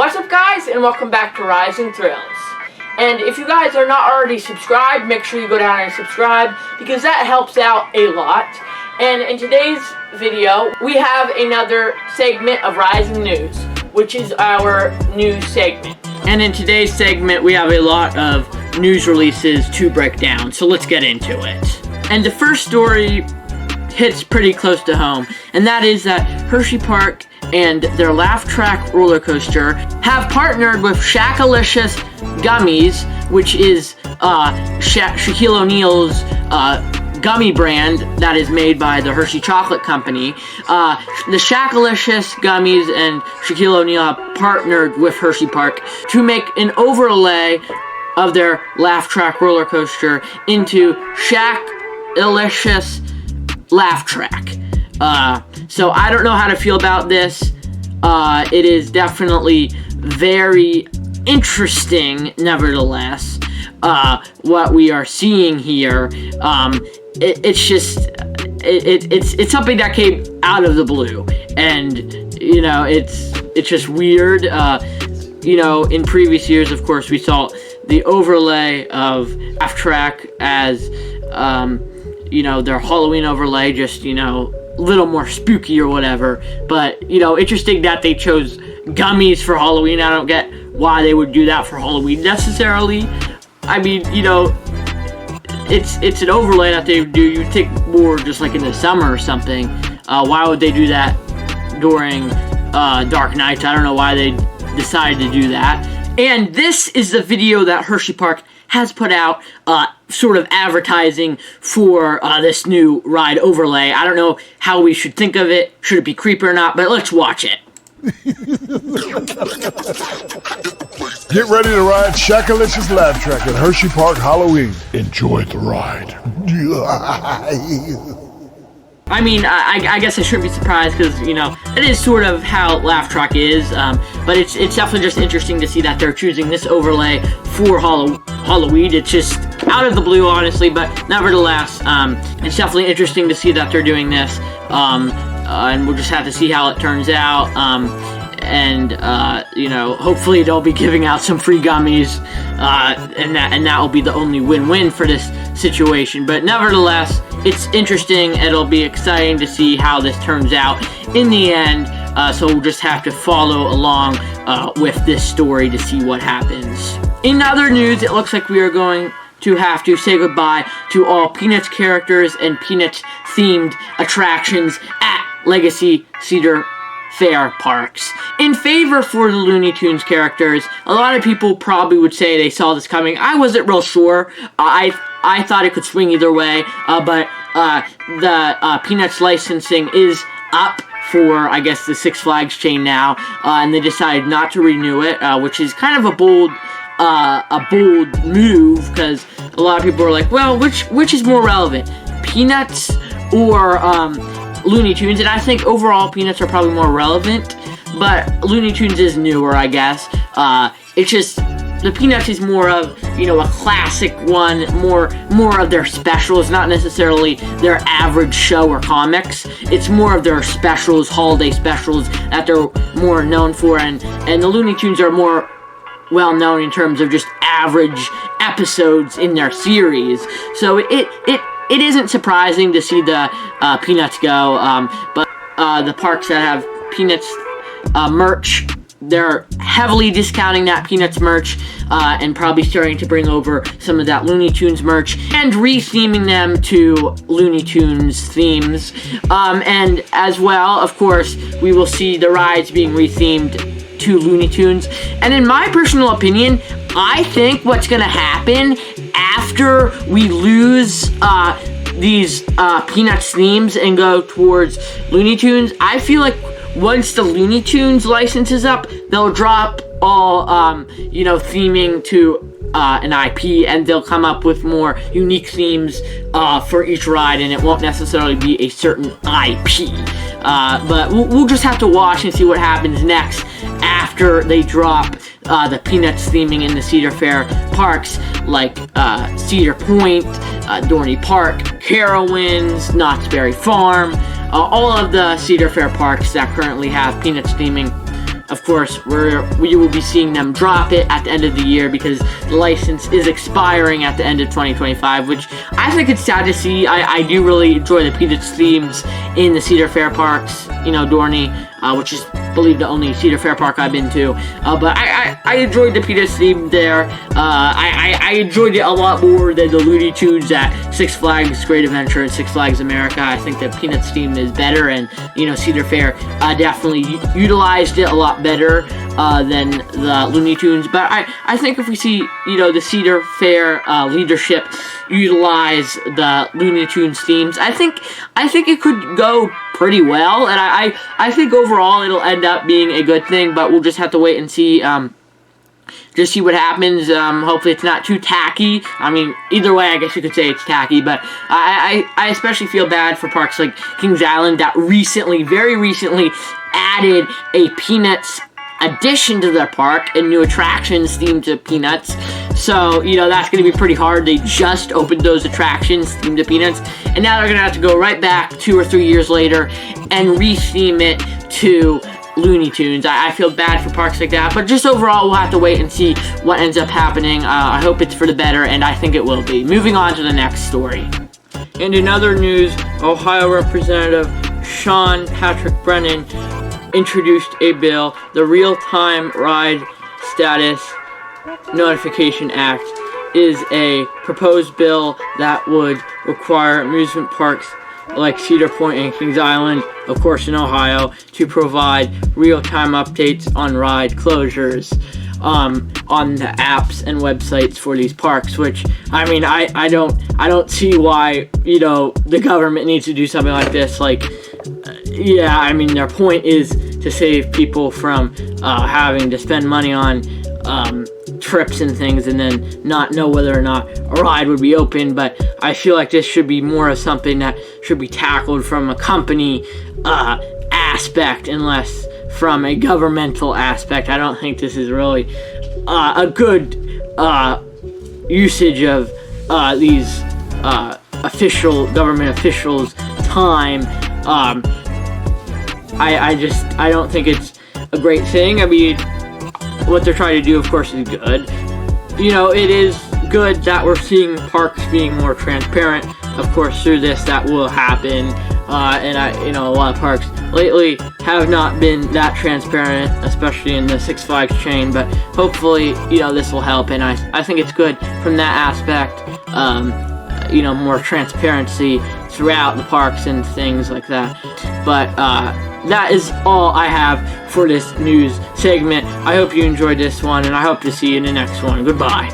What's up, guys, and welcome back to Rising Thrills. And if you guys are not already subscribed, make sure you go down and subscribe, because that helps out a lot. And in today's video, we have another segment of Rising News, which is our news segment. And in today's segment, we have a lot of news releases to break down, so let's get into it. And the first story hits pretty close to home, and that is that Hersheypark and their Laugh Track roller coaster have partnered with Shaqalicious Gummies, which is Shaquille O'Neal's gummy brand that is made by the Hershey Chocolate Company. The Shaqalicious Gummies and Shaquille O'Neal have partnered with Hersheypark to make an overlay of their Laugh Track roller coaster into Shaqalicious Laugh Track. So I don't know how to feel about this. It is definitely very interesting, nevertheless, what we are seeing here. It's something that came out of the blue, and you know, it's just weird. You know, in previous years, of course, we saw the overlay of Laugh Track as you know, their Halloween overlay, just, you know, a little more spooky or whatever. But, you know, interesting that they chose gummies for Halloween. I don't get why they would do that for Halloween necessarily. I mean, you know, it's an overlay that they do. You'd think more just like in the summer or something. Why would they do that during dark nights? I don't know why they decided to do that. And this is the video that Hersheypark has put out, sort of advertising for this new ride overlay. I don't know how we should think of it. Should it be creepy or not? But let's watch it. Get ready to ride Shaqalicious Laugh Track at Hersheypark Halloween. Enjoy the ride. I mean, I guess I shouldn't be surprised, because, you know, it is sort of how Laugh Track is, but it's definitely just interesting to see that they're choosing this overlay for Halloween. It's just out of the blue, honestly, but nevertheless, it's definitely interesting to see that they're doing this, and we'll just have to see how it turns out, and you know, hopefully they'll be giving out some free gummies, and that will be the only win-win for this situation. But nevertheless, it's interesting. It'll be exciting to see how this turns out in the end, so we'll just have to follow along with this story to see what happens. In other news, it looks like we are going to have to say goodbye to all Peanuts characters and Peanuts themed attractions at Legacy Cedar Fair parks. In favor for the Looney Tunes characters, a lot of people probably would say they saw this coming. I wasn't real sure. I thought it could swing either way, but the Peanuts licensing is up for, I guess, the Six Flags chain now, and they decided not to renew it, which is kind of a bold move, because a lot of people are like, well, which is more relevant, Peanuts or Looney Tunes? And I think overall Peanuts are probably more relevant, but Looney Tunes is newer, I guess. It's just the Peanuts is more of, you know, a classic one, more of their specials, not necessarily their average show or comics. It's more of their specials, holiday specials, that they're more known for, and the Looney Tunes are more well known in terms of just average episodes in their series. So it isn't surprising to see the Peanuts go, but the parks that have Peanuts merch, they're heavily discounting that Peanuts merch, and probably starting to bring over some of that Looney Tunes merch and re-theming them to Looney Tunes themes. And as well, of course, we will see the rides being re-themed to Looney Tunes. And in my personal opinion, I think what's gonna happen after we lose these Peanuts themes and go towards Looney Tunes, I feel like once the Looney Tunes license is up, they'll drop all, you know, theming to an IP, and they'll come up with more unique themes for each ride, and it won't necessarily be a certain IP. But we'll just have to watch and see what happens next after they drop the Peanuts theming in the Cedar Fair parks, like Cedar Point, Dorney Park, Carowinds, Knott's Berry Farm, all of the Cedar Fair parks that currently have Peanuts theming. of course, we will be seeing them drop it at the end of the year because the license is expiring at the end of 2025, which I think it's sad to see. I do really enjoy the Peanuts themes in the Cedar Fair parks, Dorney, which is, I believe, the only Cedar Fair park I've been to. But I enjoyed the Peanuts theme there. I enjoyed it a lot more than the Looney Tunes at Six Flags Great Adventure and Six Flags America. I think the Peanuts theme is better, and Cedar Fair definitely utilized it a lot better than the Looney Tunes. But I think if we see the Cedar Fair leadership utilize the Looney Tunes themes, I think it could go pretty well, and I think overall it'll end up being a good thing, but we'll just have to wait and see. Just see what happens. Hopefully it's not too tacky. I mean, either way, I guess you could say it's tacky, but I especially feel bad for parks like Kings Island that very recently added a Peanuts addition to their park and new attractions themed to Peanuts. So, that's going to be pretty hard. They just opened those attractions themed to Peanuts, and now they're going to have to go right back 2 or 3 years later and re-theme it to Looney Tunes. I feel bad for parks like that, but just overall, we'll have to wait and see what ends up happening. I hope it's for the better, and I think it will be. Moving on to the next story. And in other news, Ohio Representative Sean Patrick Brennan introduced a bill, the Real-Time Ride Status Notification Act is a proposed bill that would require amusement parks like Cedar Point and Kings Island, of course in Ohio, to provide real-time updates on ride closures on the apps and websites for these parks, which, I mean, I don't see why, the government needs to do something like this. Yeah, I mean, their point is to save people from having to spend money on trips and things and then not know whether or not a ride would be open. But I feel like this should be more of something that should be tackled from a company aspect and less from a governmental aspect. I don't think this is really a good usage of these government officials' time. I don't think it's a great thing. I mean, what they're trying to do, of course, is good. It is good that we're seeing parks being more transparent. Of course, through this, that will happen. And a lot of parks lately have not been that transparent, especially in the Six Flags chain. But hopefully, this will help. And I think it's good from that aspect. More transparency throughout the parks and things like that. But that is all I have for this news segment. I hope you enjoyed this one, and I hope to see you in the next one. Goodbye.